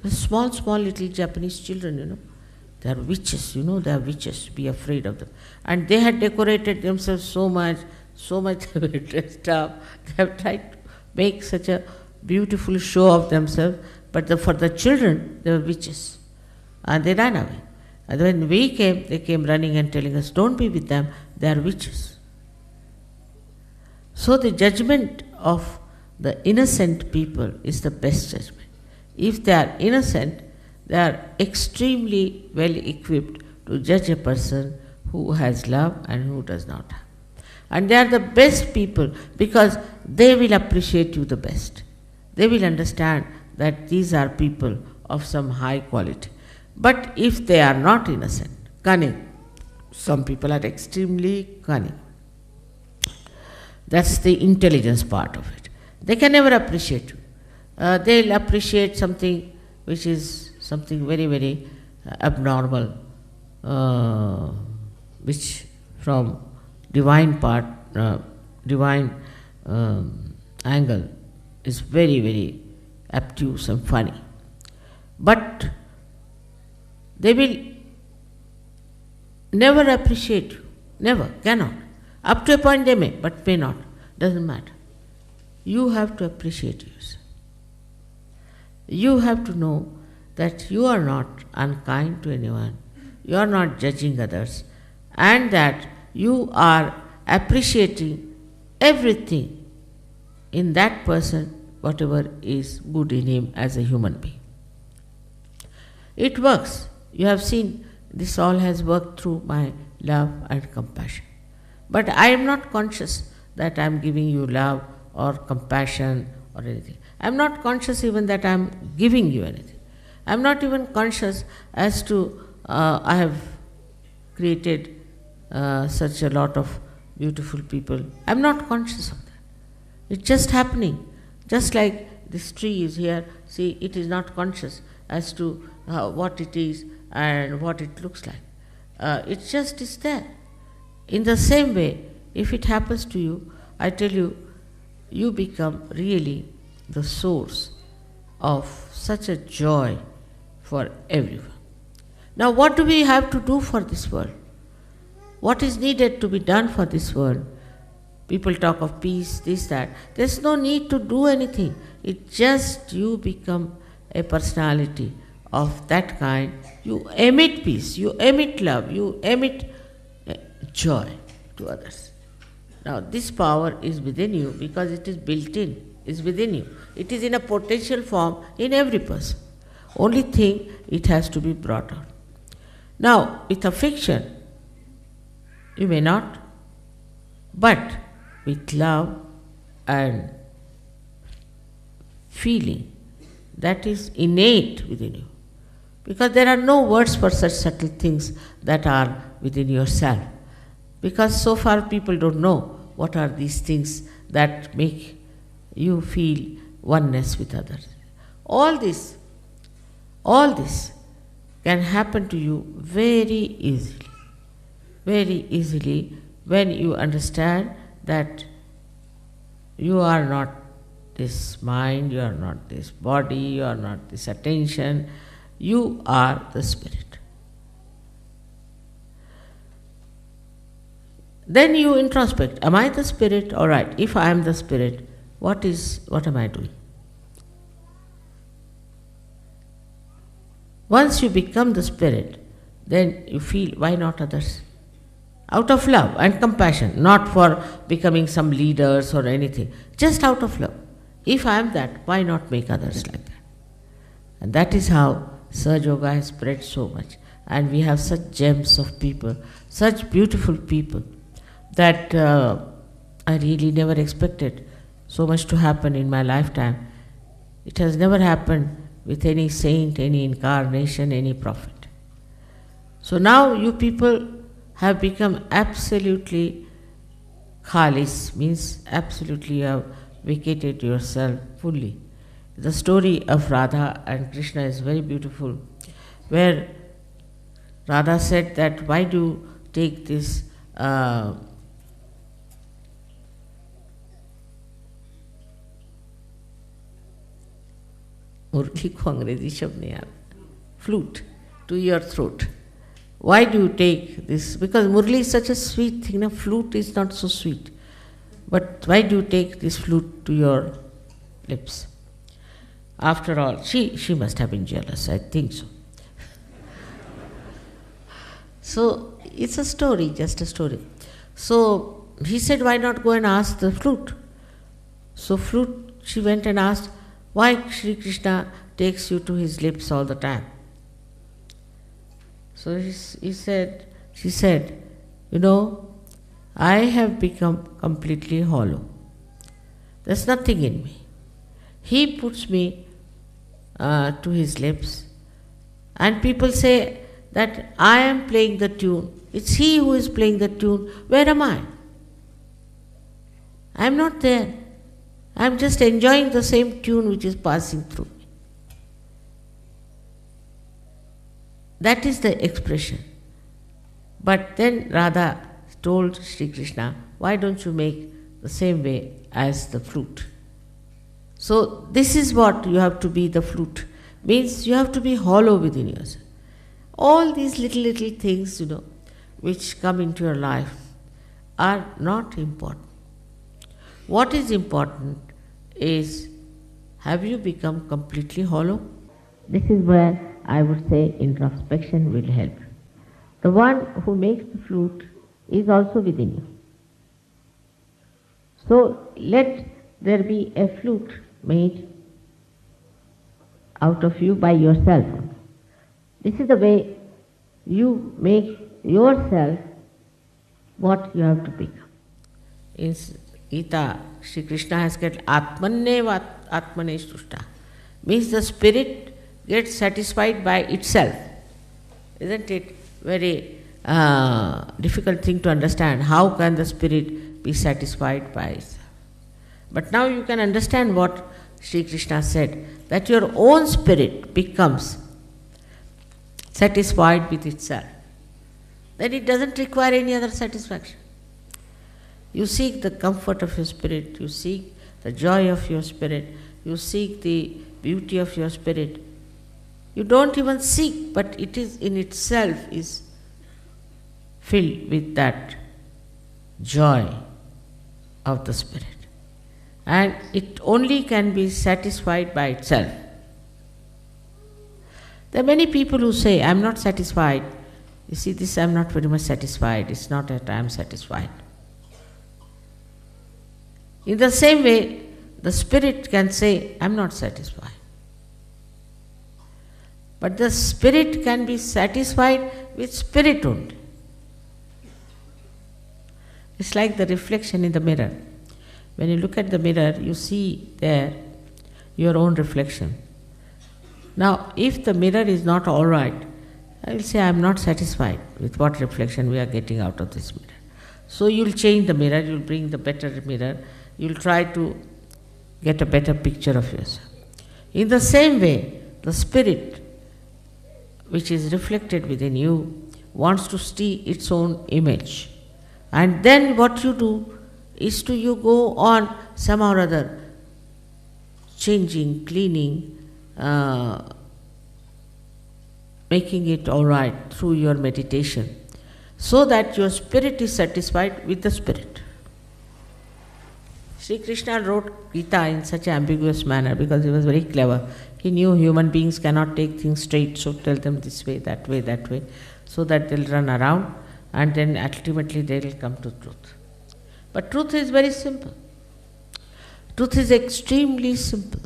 Speaker 1: The small little Japanese children, they are witches, they are witches. Be afraid of them. And they had decorated themselves so much they were dressed up. They have tried to make such a beautiful show of themselves, but for the children, they were witches. And they ran away. And when we came, they came running and telling us, "Don't be with them, they are witches." So the judgment of the innocent people is the best judgment. If they are innocent, they are extremely well equipped to judge a person who has love and who does not have. And they are the best people because they will appreciate you the best. They will understand that these are people of some high quality. But if they are not innocent, cunning, some people are extremely cunning. That's the intelligence part of it. They can never appreciate you. They'll appreciate something which is something very, very abnormal, which from divine angle is very, very obtuse and funny. But they will never appreciate you. Never, cannot. Up to a point they may, but may not. Doesn't matter. You have to appreciate yourself. You have to know that you are not unkind to anyone, you are not judging others, and that you are appreciating everything in that person, whatever is good in him as a human being. It works. You have seen this all has worked through my love and compassion. But I am not conscious that I am giving you love or compassion or anything. I am not conscious even that I am giving you anything. I am not even conscious as to I have created such a lot of beautiful people. I am not conscious of that. It's just happening. Just like this tree is here, see, it is not conscious as to what it is and what it looks like. It just is there. In the same way, if it happens to you, I tell you, you become really the source of such a joy for everyone. Now, what do we have to do for this world? What is needed to be done for this world? People talk of peace, this, that. There's no need to do anything. It's just you become a personality of that kind. You emit peace, you emit love, you emit joy to others. Now, this power is within you because it is built in, is within you. It is in a potential form in every person. Only thing, it has to be brought out. Now, with affection, you may not, but with love and feeling, that is innate within you. Because there are no words for such subtle things that are within yourself. Because so far people don't know what are these things that make you feel oneness with others. All this can happen to you very easily when you understand that you are not this mind, you are not this body, you are not this attention, You are the spirit. Then you introspect. Am I the spirit? All right. If I am the spirit, what am I doing? Once you become the spirit, then you feel, why not others? Out of love and compassion, not for becoming some leaders or anything, just out of love. If I am that, why not make others like that? And that is how Sahaja Yoga has spread so much. And we have such gems of people, such beautiful people, that I really never expected so much to happen in my lifetime. It has never happened with any saint, any incarnation, any prophet. So now you people have become absolutely khalis, means absolutely you have vacated yourself fully. The story of Radha and Krishna is very beautiful, where Radha said that, why do you take this मुरली को अंग्रेजी शब्द नहीं आ रहा, flute to your throat. Why do you take this? Because Murli is such a sweet thing, flute is not so sweet. But why do you take this flute to your lips? After all, she must have been jealous, I think so. So it's a story, just a story. So he said, why not go and ask the flute? So flute, she went and asked, why Sri Krishna takes you to his lips all the time? So she said, I have become completely hollow. There's nothing in me. He puts me to his lips, and people say that I am playing the tune. It's he who is playing the tune. Where am I? I am not there. I am just enjoying the same tune which is passing through me. That is the expression. But then Radha told Sri Krishna, why don't you make the same way as the flute? So this is what you have to be, the flute. Means you have to be hollow within yourself. All these little things, which come into your life are not important. What is important is, have you become completely hollow? This is where I would say introspection will help. The one who makes the flute is also within you. So let there be a flute made out of you by yourself. This is the way you make yourself what you have to become. In Gita, Sri Krishna has said, Atmanne Atmane Stushta. Means the spirit gets satisfied by itself. Isn't it very difficult thing to understand? How can the spirit be satisfied by itself? But now you can understand what Sri Krishna said, that your own spirit becomes satisfied with itself. Then it doesn't require any other satisfaction. You seek the comfort of your spirit, you seek the joy of your spirit, you seek the beauty of your spirit. You don't even seek, but it is in itself is filled with that joy of the spirit. And it only can be satisfied by itself. There are many people who say, I am not satisfied. You see, this I am not very much satisfied. It's not that I am satisfied. In the same way, the spirit can say, I am not satisfied. But the spirit can be satisfied with spirit only. It's like the reflection in the mirror. When you look at the mirror, you see there your own reflection. Now, if the mirror is not all right, I will say I am not satisfied with what reflection we are getting out of this mirror. So you will change the mirror, you will bring the better mirror, you will try to get a better picture of yourself. In the same way, the spirit which is reflected within you wants to see its own image. And then what you do is you go on somehow or other changing, cleaning, making it all right through your meditation, so that your spirit is satisfied with the spirit. Sri Krishna wrote Gita in such an ambiguous manner because he was very clever. He knew human beings cannot take things straight, so tell them this way, so that they'll run around and then ultimately they'll come to truth. But truth is very simple. Truth is extremely simple.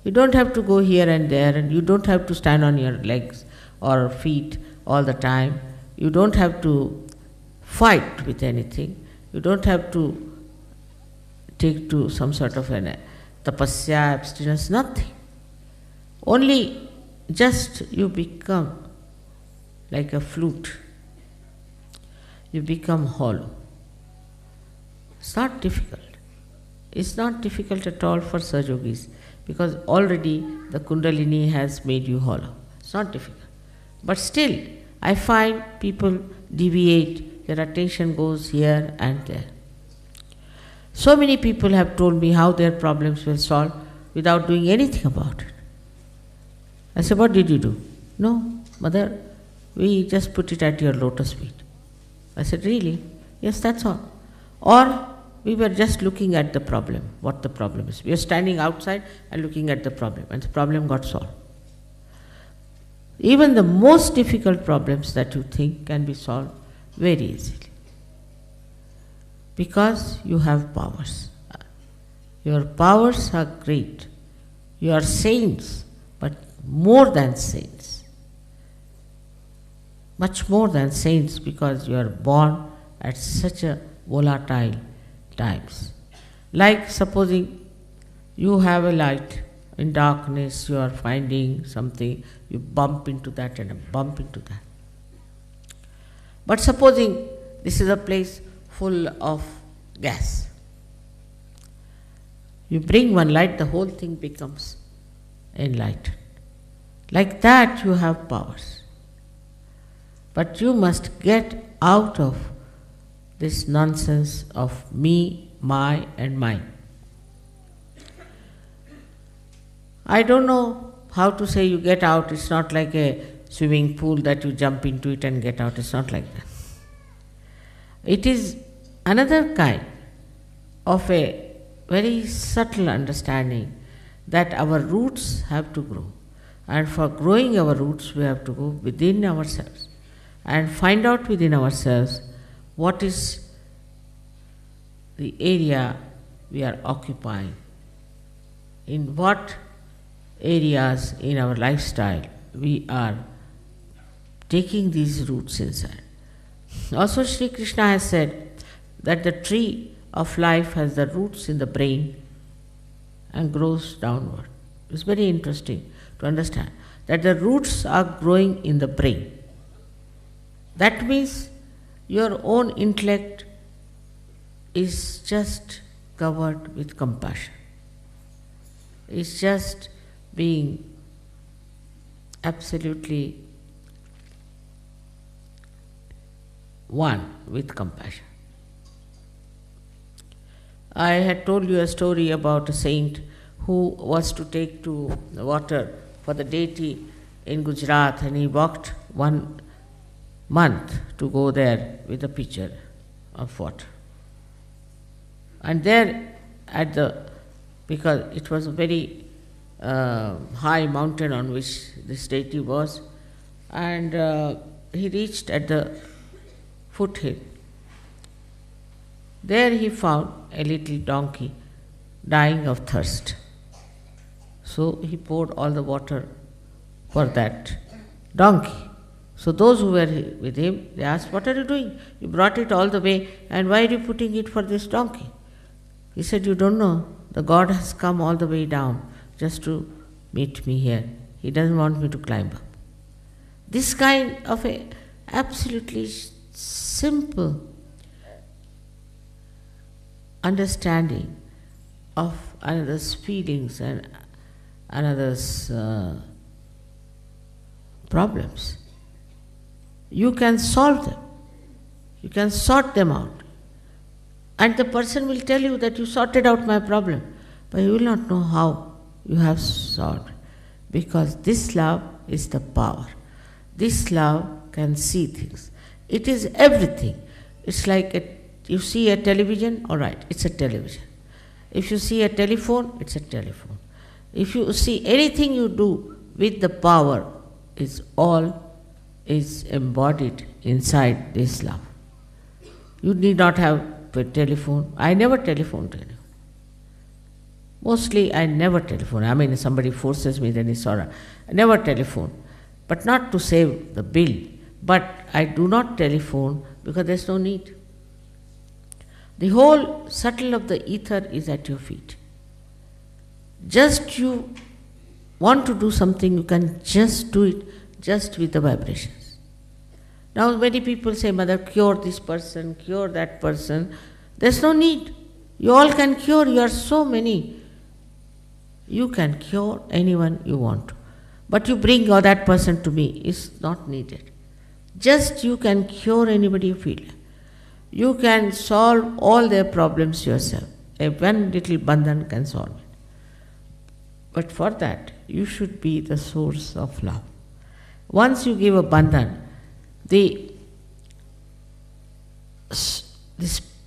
Speaker 1: You don't have to go here and there, and you don't have to stand on your legs or feet all the time. You don't have to fight with anything. You don't have to take to some sort of an tapasya, abstinence, nothing. Only just you become like a flute. You become hollow. It's not difficult. It's not difficult at all for Sahaja-yogis, because already the Kundalini has made you hollow. It's not difficult. But still, I find people deviate, their attention goes here and there. So many people have told me how their problems were solved without doing anything about it. I said, what did you do? No, mother, we just put it at your lotus feet. I said, really? Yes, that's all. Or we were just looking at the problem, what the problem is. We are standing outside and looking at the problem, and the problem got solved. Even the most difficult problems that you think can be solved very easily. Because you have powers. Your powers are great. You are saints, but more than saints. Much more than saints, because you are born at such a volatile times. Like supposing you have a light, in darkness you are finding something, you bump into that and bump into that. But supposing this is a place full of gas. You bring one light, the whole thing becomes enlightened. Like that you have powers. But you must get out of this nonsense of me, my and mine. I don't know how to say you get out. It's not like a swimming pool that you jump into it and get out. It's not like that. It is another kind of a very subtle understanding that our roots have to grow. And for growing our roots, we have to go within ourselves and find out within ourselves what is the area we are occupying, in what areas in our lifestyle we are taking these roots inside. Also, Sri Krishna has said that the tree of life has the roots in the brain and grows downward. It's very interesting to understand that the roots are growing in the brain. That means your own intellect is just covered with compassion. It's just being absolutely one with compassion. I had told you a story about a saint who was to take to water for the deity in Gujarat, and he walked 1 month to go there with a pitcher of water. And there because it was a very high mountain on which this deity was, and he reached at the foothill. There he found a little donkey dying of thirst. So he poured all the water for that donkey. So those who were with him, they asked, what are you doing? You brought it all the way, and why are you putting it for this donkey? He said, you don't know, the God has come all the way down just to meet me here. He doesn't want me to climb up. This kind of a absolutely simple understanding of another's feelings and another's problems, you can solve them. You can sort them out. And the person will tell you that you sorted out my problem, but you will not know how you have solved. Because this love is the power. This love can see things. It is everything. It's like you see a television, all right, it's a television. If you see a telephone, it's a telephone. If you see anything you do with the power, is embodied inside this love. You need not have a telephone. I never telephone to anyone. Mostly I never telephone. I mean, if somebody forces me, then it's all right. I never telephone. But not to save the bill. But I do not telephone because there's no need. The whole subtle of the ether is at your feet. Just you want to do something, you can just do it just with the vibrations. Now many people say, Mother, cure this person, cure that person. There's no need. You all can cure, you are so many. You can cure anyone you want to. But you bring that person to me, is not needed. Just you can cure anybody you feel. You can solve all their problems yourself. One little bandhan can solve it. But for that, you should be the source of love. Once you give a bandhan, this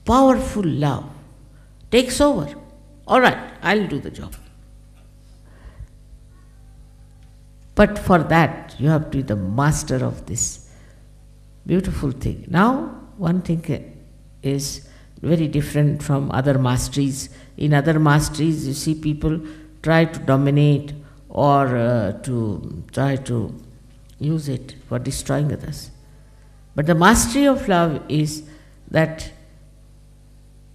Speaker 1: powerful love takes over. All right, I'll do the job. But for that, you have to be the master of this beautiful thing. Now, one thing is very different from other masteries. In other masteries, you see people try to dominate or to try to use it for destroying others. But the mastery of love is that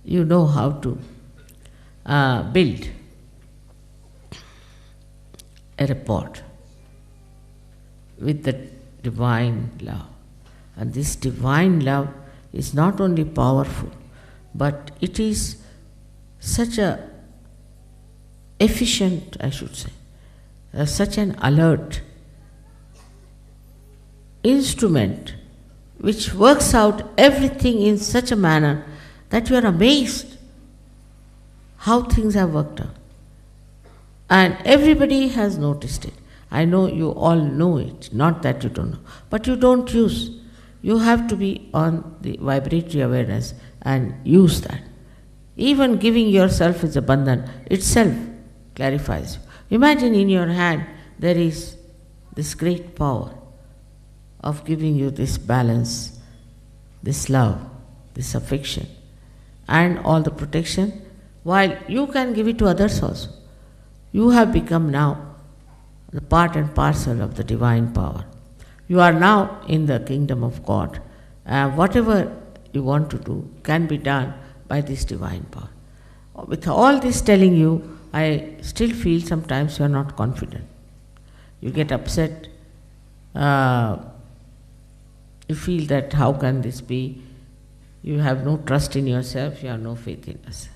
Speaker 1: you know how to build a rapport with the divine love. And this divine love is not only powerful, but it is such a efficient, I should say, such an alert instrument which works out everything in such a manner that you are amazed how things have worked out. And everybody has noticed it. I know you all know it, not that you don't know, but you don't use. You have to be on the vibratory awareness and use that. Even giving yourself as a bandhan itself clarifies you. Imagine in your hand there is this great power of giving you this balance, this love, this affection, and all the protection, while you can give it to others also. You have become now the part and parcel of the divine power. You are now in the kingdom of God. Whatever you want to do can be done by this divine power. With all this telling you, I still feel sometimes you are not confident. You get upset. You feel that how can this be? You have no trust in yourself, you have no faith in yourself.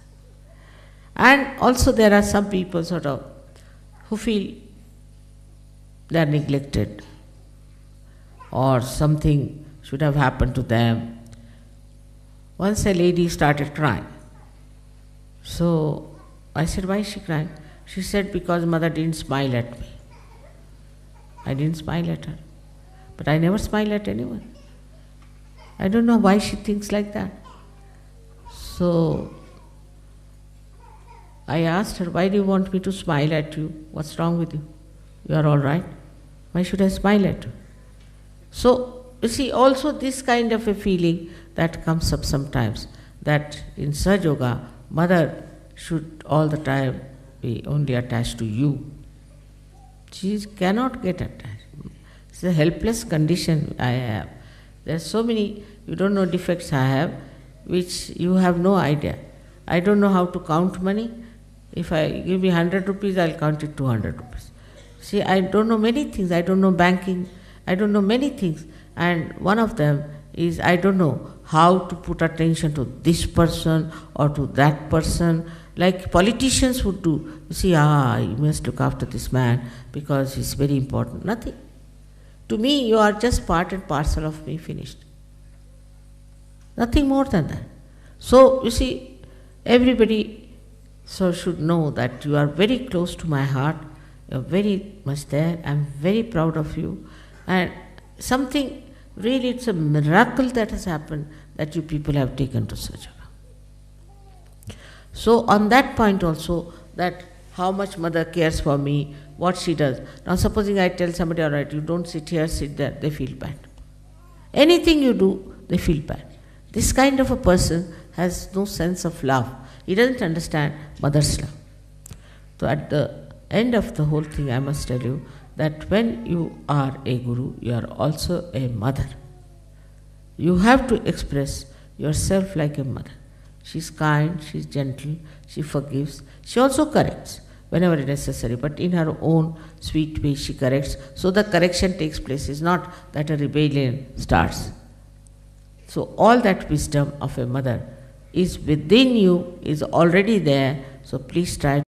Speaker 1: And also there are some people who feel they are neglected or something should have happened to them. Once a lady started crying. So I said, why is she crying? She said, because Mother didn't smile at me. I didn't smile at her. But I never smile at anyone. I don't know why she thinks like that. So I asked her, why do you want me to smile at you? What's wrong with you? You are all right. Why should I smile at you? So, you see, also this kind of a feeling that comes up sometimes, that in Sahaja Yoga, Mother should all the time be only attached to you. She cannot get attached. It's a helpless condition I have. There are so many, you don't know, defects I have, which you have no idea. I don't know how to count money. If I give me 100 rupees, I'll count it 200 rupees. See, I don't know many things. I don't know banking. I don't know many things. And one of them is I don't know how to put attention to this person or to that person, like politicians would do. You see, you must look after this man because he's very important. Nothing. To me, you are just part and parcel of me, finished. Nothing more than that. So, you see, everybody should know that you are very close to my heart. You are very much there. I am very proud of you. And something, really it's a miracle that has happened that you people have taken to Sajjana. So on that point also, that how much mother cares for me, what she does. Now supposing I tell somebody, all right, you don't sit here, sit there, they feel bad. Anything you do, they feel bad. This kind of a person has no sense of love. He doesn't understand mother's love. So at the end of the whole thing, I must tell you that when you are a guru, you are also a mother. You have to express yourself like a mother. She's kind, she's gentle, she forgives, she also corrects whenever necessary, but in her own sweet way she corrects. So the correction takes place. It's not that a rebellion starts. So all that wisdom of a mother is within you, is already there. So please try